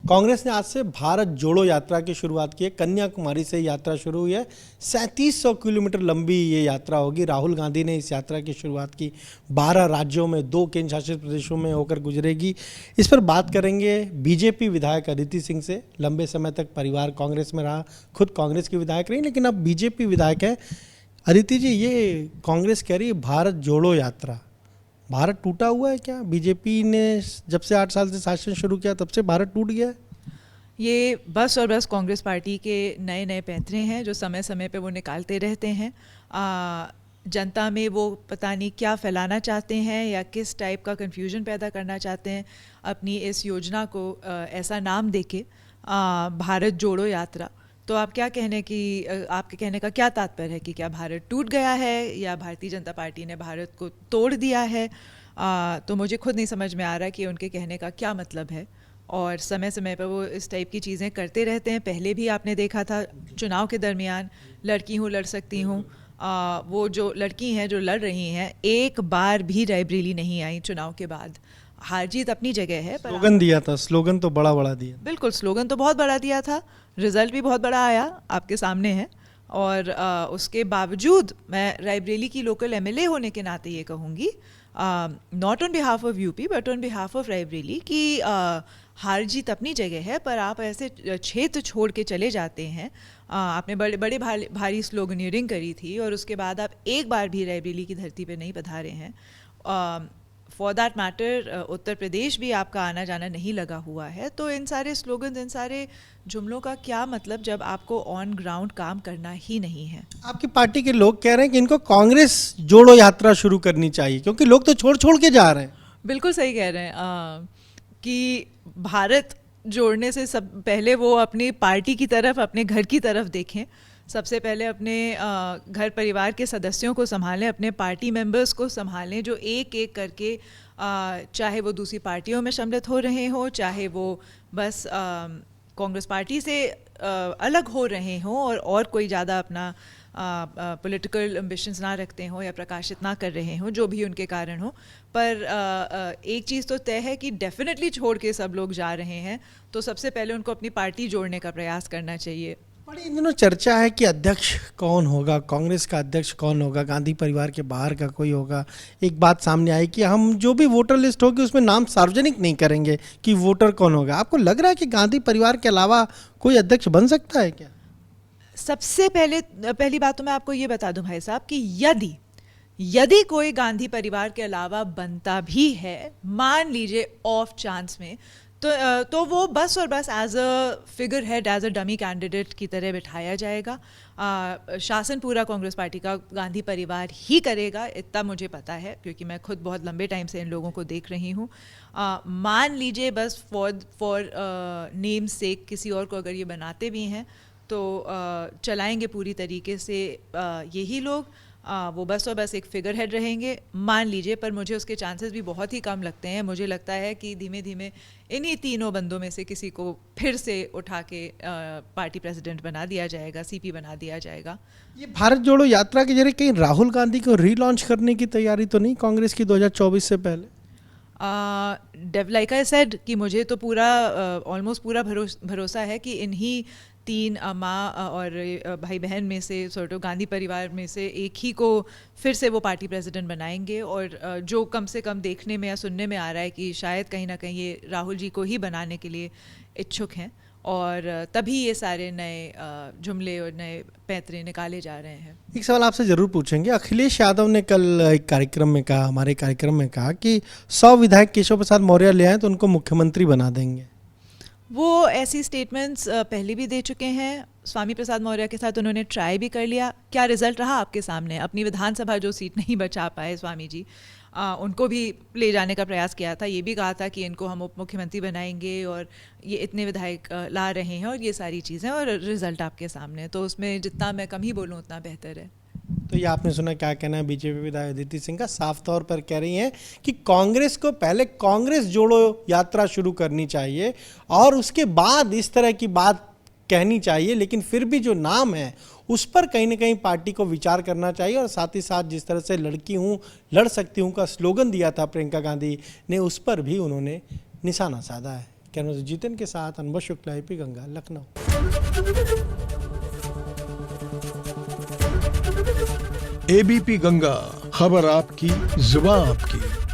कांग्रेस ने आज से भारत जोड़ो यात्रा की शुरुआत की है। कन्याकुमारी से यात्रा शुरू हुई है। 3700 किलोमीटर लंबी ये यात्रा होगी। राहुल गांधी ने इस यात्रा की शुरुआत की। 12 राज्यों में 2 केंद्र शासित प्रदेशों में होकर गुजरेगी। इस पर बात करेंगे बीजेपी विधायक अदिति सिंह से। लंबे समय तक परिवार कांग्रेस में रहा, खुद कांग्रेस की विधायक रही, लेकिन अब बीजेपी विधायक है। अदिति जी, ये कांग्रेस कह रही है भारत जोड़ो यात्रा, भारत टूटा हुआ है क्या? बीजेपी ने जब से 8 साल से शासन शुरू किया तब से भारत टूट गया है? ये बस और बस कांग्रेस पार्टी के नए नए पैंतरे हैं जो समय समय पे वो निकालते रहते हैं। जनता में वो पता नहीं क्या फैलाना चाहते हैं या किस टाइप का कन्फ्यूजन पैदा करना चाहते हैं अपनी इस योजना को ऐसा नाम देके भारत जोड़ो यात्रा। तो आप क्या कहने की आपके कहने का क्या तात्पर्य है कि क्या भारत टूट गया है या भारतीय जनता पार्टी ने भारत को तोड़ दिया है? तो मुझे खुद नहीं समझ में आ रहा कि उनके कहने का क्या मतलब है। और समय समय पर वो इस टाइप की चीज़ें करते रहते हैं। पहले भी आपने देखा था चुनाव के दरमियान, लड़की हूँ लड़ सकती हूँ, वो जो लड़की हैं जो लड़ रही हैं एक बार भी रायबरेली नहीं आई चुनाव के बाद। हार जीत अपनी जगह है, पर स्लोगन दिया था, स्लोगन तो बड़ा बड़ा दिया। बिल्कुल, स्लोगन तो बहुत बड़ा दिया था, रिजल्ट भी बहुत बड़ा आया, आपके सामने है। और उसके बावजूद मैं रायबरेली की लोकल एमएलए होने के नाते ये कहूँगी, not on behalf of UP but on behalf of Raebareli, कि हार जीत अपनी जगह है, पर आप ऐसे क्षेत्र छोड़ के चले जाते हैं। आपने बड़े बड़े भारी स्लोगनियरिंग करी थी और उसके बाद आप एक बार भी रायबरेली की धरती पे नहीं पधारे हैं। For that matter Uttar Pradesh भी आपका आना जाना नहीं लगा हुआ है। तो इन सारे स्लोगन, इन सारे जुमलों का क्या मतलब जब आपको ऑन ग्राउंड काम करना ही नहीं है? आपकी पार्टी के लोग कह रहे हैं कि इनको कांग्रेस जोड़ो यात्रा शुरू करनी चाहिए, क्योंकि लोग तो छोड़ छोड़ के जा रहे हैं। बिल्कुल सही कह रहे हैं कि भारत जोड़ने से सब पहले वो अपनी पार्टी की तरफ, अपने घर की तरफ देखें। सबसे पहले अपने घर परिवार के सदस्यों को संभालें, अपने पार्टी मेंबर्स को संभालें जो एक एक करके चाहे वो दूसरी पार्टियों में सम्मिलित हो रहे हों, चाहे वो बस कांग्रेस पार्टी से अलग हो रहे हों और कोई ज़्यादा अपना पॉलिटिकल एम्बिशंस ना रखते हों या प्रकाशित ना कर रहे हों, जो भी उनके कारण हो। पर एक चीज़ तो तय है कि डेफिनेटली छोड़ के सब लोग जा रहे हैं, तो सबसे पहले उनको अपनी पार्टी जोड़ने का प्रयास करना चाहिए। बड़ी इन दिनों चर्चा है कि अध्यक्ष कौन होगा, कांग्रेस का अध्यक्ष कौन होगा, गांधी परिवार के बाहर का कोई होगा। एक बात सामने आई कि हम जो भी वोटर लिस्ट होगी उसमें नाम सार्वजनिक नहीं करेंगे कि वोटर कौन होगा। आपको लग रहा है कि गांधी परिवार के अलावा कोई अध्यक्ष बन सकता है क्या? सबसे पहली बात तो मैं आपको ये बता दूं भाई साहब कि यदि कोई गांधी परिवार के अलावा बनता भी है, मान लीजिए ऑफ चांस में, तो वो बस और बस as a figurehead, as a dummy candidate की तरह बिठाया जाएगा। शासन पूरा कांग्रेस पार्टी का गांधी परिवार ही करेगा, इतना मुझे पता है, क्योंकि मैं खुद बहुत लंबे टाइम से इन लोगों को देख रही हूँ। मान लीजिए बस फॉर नेम सेक किसी और को अगर ये बनाते भी हैं तो चलाएंगे पूरी तरीके से यही लोग। वो बस और बस एक फिगर हेड रहेंगे, मान लीजिए, पर मुझे उसके चांसेस भी बहुत ही कम लगते हैं। मुझे लगता है कि धीमे धीमे इन्हीं तीनों बंदों में से किसी को फिर से उठा के पार्टी प्रेसिडेंट बना दिया जाएगा, सीपी बना दिया जाएगा। ये भारत जोड़ो यात्रा के जरिए कहीं राहुल गांधी को रीलॉन्च करने की तैयारी तो नहीं कांग्रेस की 2024 से पहले? लाइक आई सेड कि मुझे तो पूरा ऑलमोस्ट पूरा भरोसा है कि इन्हीं 3 माँ और भाई बहन में से सॉर्ट ऑफ गांधी परिवार में से एक ही को फिर से वो पार्टी प्रेसिडेंट बनाएंगे। और जो कम से कम देखने में या सुनने में आ रहा है कि शायद कहीं ना कहीं ये राहुल जी को ही बनाने के लिए इच्छुक हैं, और तभी ये सारे नए जुमले और नए पैंतरे निकाले जा रहे हैं। एक सवाल आपसे जरूर पूछेंगे। अखिलेश यादव ने कल एक कार्यक्रम में कहा, हमारे कार्यक्रम में कहा कि 100 विधायक केशव प्रसाद मौर्य ले आए तो उनको मुख्यमंत्री बना देंगे। वो ऐसी स्टेटमेंट्स पहले भी दे चुके हैं। स्वामी प्रसाद मौर्य के साथ उन्होंने ट्राई भी कर लिया। क्या रिजल्ट रहा आपके सामने? अपनी विधानसभा जो सीट नहीं बचा पाए स्वामी जी, उनको भी ले जाने का प्रयास किया था। ये भी कहा था कि इनको हम उप मुख्यमंत्री बनाएंगे और ये इतने विधायक ला रहे हैं और ये सारी चीज़ें, और रिजल्ट आपके सामने। तो उसमें जितना मैं कम ही बोलूँ उतना बेहतर है। तो ये आपने सुना क्या कहना है बीजेपी विधायक अदिति सिंह का। साफ तौर पर कह रही हैं कि कांग्रेस को पहले कांग्रेस जोड़ो यात्रा शुरू करनी चाहिए और उसके बाद इस तरह की बात कहनी चाहिए, लेकिन फिर भी जो नाम है उस पर कहीं ना कहीं पार्टी को विचार करना चाहिए। और साथ ही साथ जिस तरह से लड़की हूँ लड़ सकती हूँ का स्लोगन दिया था प्रियंका गांधी ने, उस पर भी उन्होंने निशाना साधा है। कैमरा जितिन के साथ अनुभव शुक्ला, एपी गंगा, लखनऊ। एबीपी गंगा, खबर आपकी, जुबान आपकी।